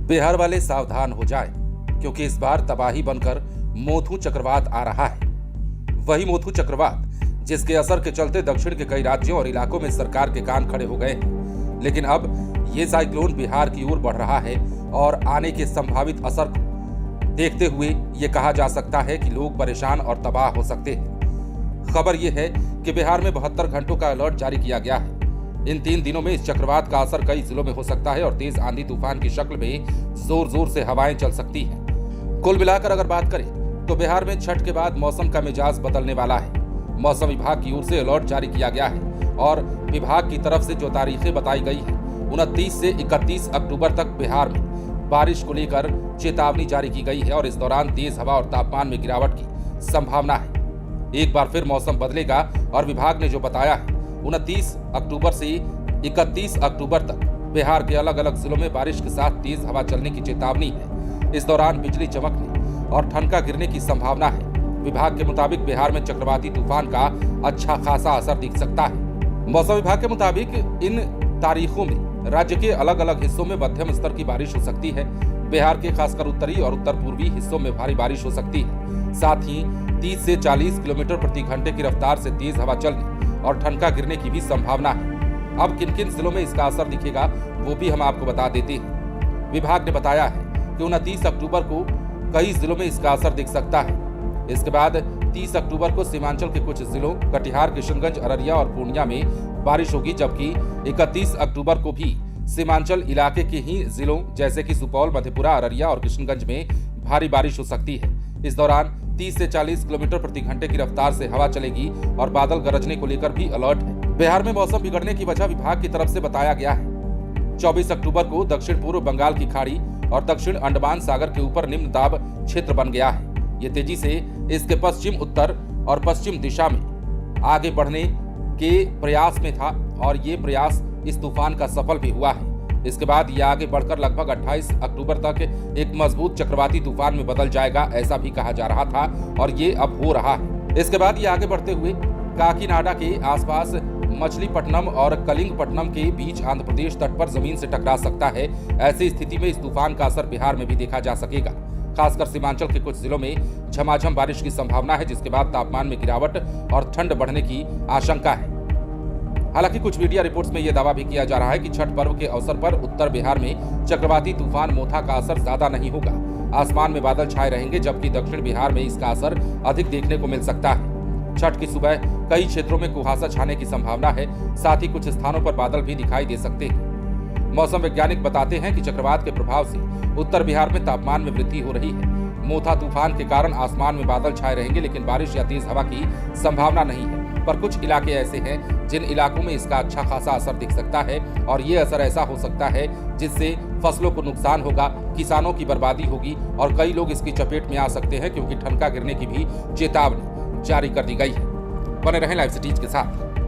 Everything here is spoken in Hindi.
बिहार वाले सावधान हो जाएं, क्योंकि इस बार तबाही बनकर मोथू चक्रवात आ रहा है। वही मोथू चक्रवात जिसके असर के चलते दक्षिण के कई राज्यों और इलाकों में सरकार के कान खड़े हो गए हैं। लेकिन अब ये साइक्लोन बिहार की ओर बढ़ रहा है और आने के संभावित असर को देखते हुए ये कहा जा सकता है कि लोग परेशान और तबाह हो सकते हैं। खबर यह है कि बिहार में 72 घंटों का अलर्ट जारी किया गया है। इन 3 दिनों में इस चक्रवात का असर कई जिलों में हो सकता है और तेज आंधी तूफान की शक्ल में जोर जोर से हवाएं चल सकती हैं। कुल मिलाकर अगर बात करें तो बिहार में छठ के बाद मौसम का मिजाज बदलने वाला है। मौसम विभाग की ओर से अलर्ट जारी किया गया है और विभाग की तरफ से जो तारीखें बताई गई है 29 से 31 अक्टूबर तक बिहार में बारिश को लेकर चेतावनी जारी की गई है और इस दौरान तेज हवा और तापमान में गिरावट की संभावना है। एक बार फिर मौसम बदलेगा और विभाग ने जो बताया है 29 अक्टूबर से 31 अक्टूबर तक बिहार के अलग अलग जिलों में बारिश के साथ तेज हवा चलने की चेतावनी है। इस दौरान बिजली चमकने और ठनका गिरने की संभावना है। विभाग के मुताबिक बिहार में चक्रवाती तूफान का अच्छा खासा असर दिख सकता है। मौसम विभाग के मुताबिक इन तारीखों में राज्य के अलग अलग हिस्सों में मध्यम स्तर की बारिश हो सकती है। बिहार के खासकर उत्तरी और उत्तर पूर्वी हिस्सों में भारी बारिश हो सकती है। साथ ही 30 से 40 किलोमीटर प्रति घंटे की रफ्तार से तेज हवा चलने और ठनका गिरने की भी संभावना है। अब किन किन जिलों में इसका असर दिखेगा वो भी हम आपको बता देते हैं। विभाग ने बताया है कि 29 अक्टूबर को कई जिलों में इसका असर दिख सकता है। इसके बाद 30 अक्टूबर को सीमांचल के कुछ जिलों कटिहार, किशनगंज, अररिया और पूर्णिया में बारिश होगी, जबकि 31 अक्टूबर को भी सीमांचल इलाके के ही जिलों जैसे कि सुपौल, मधेपुरा, अररिया और किशनगंज में भारी बारिश हो सकती है। इस दौरान 30 से 40 किलोमीटर प्रति घंटे की रफ्तार से हवा चलेगी और बादल गरजने को लेकर भी अलर्ट है। बिहार में मौसम बिगड़ने की वजह विभाग की तरफ से बताया गया है। 24 अक्टूबर को दक्षिण पूर्व बंगाल की खाड़ी और दक्षिण अंडमान सागर के ऊपर निम्न दाब क्षेत्र बन गया है। ये तेजी से इसके पश्चिम, उत्तर और पश्चिम दिशा में आगे बढ़ने के प्रयास में था और ये प्रयास इस तूफान का सफल भी हुआ है। इसके बाद ये आगे बढ़कर लगभग 28 अक्टूबर तक एक मजबूत चक्रवाती तूफान में बदल जाएगा, ऐसा भी कहा जा रहा था और ये अब हो रहा है। इसके बाद ये आगे बढ़ते हुए काकीनाडा के आसपास मछलीपट्टनम और कलिंगपट्टनम के बीच आंध्र प्रदेश तट पर जमीन से टकरा सकता है। ऐसी स्थिति में इस तूफान का असर बिहार में भी देखा जा सकेगा। खासकर सीमांचल के कुछ जिलों में झमाझम बारिश की संभावना है, जिसके बाद तापमान में गिरावट और ठंड बढ़ने की आशंका है। हालांकि कुछ मीडिया रिपोर्ट्स में यह दावा भी किया जा रहा है कि छठ पर्व के अवसर पर उत्तर बिहार में चक्रवाती तूफान मोथा का असर ज्यादा नहीं होगा। आसमान में बादल छाए रहेंगे, जबकि दक्षिण बिहार में इसका असर अधिक देखने को मिल सकता है। छठ की सुबह कई क्षेत्रों में कुहासा छाने की संभावना है। साथ ही कुछ स्थानों पर बादल भी दिखाई दे सकते हैं। मौसम वैज्ञानिक बताते हैं कि चक्रवात के प्रभाव से उत्तर बिहार में तापमान में वृद्धि हो रही है। मोथा तूफान के कारण आसमान में बादल छाए रहेंगे, लेकिन बारिश या तेज हवा की संभावना नहीं है। पर कुछ इलाके ऐसे हैं जिन इलाकों में इसका अच्छा खासा असर दिख सकता है और ये असर ऐसा हो सकता है जिससे फसलों को नुकसान होगा, किसानों की बर्बादी होगी और कई लोग इसकी चपेट में आ सकते हैं, क्योंकि ठनका गिरने की भी चेतावनी जारी कर दी गई है। बने रहें लाइव सिटीज के साथ।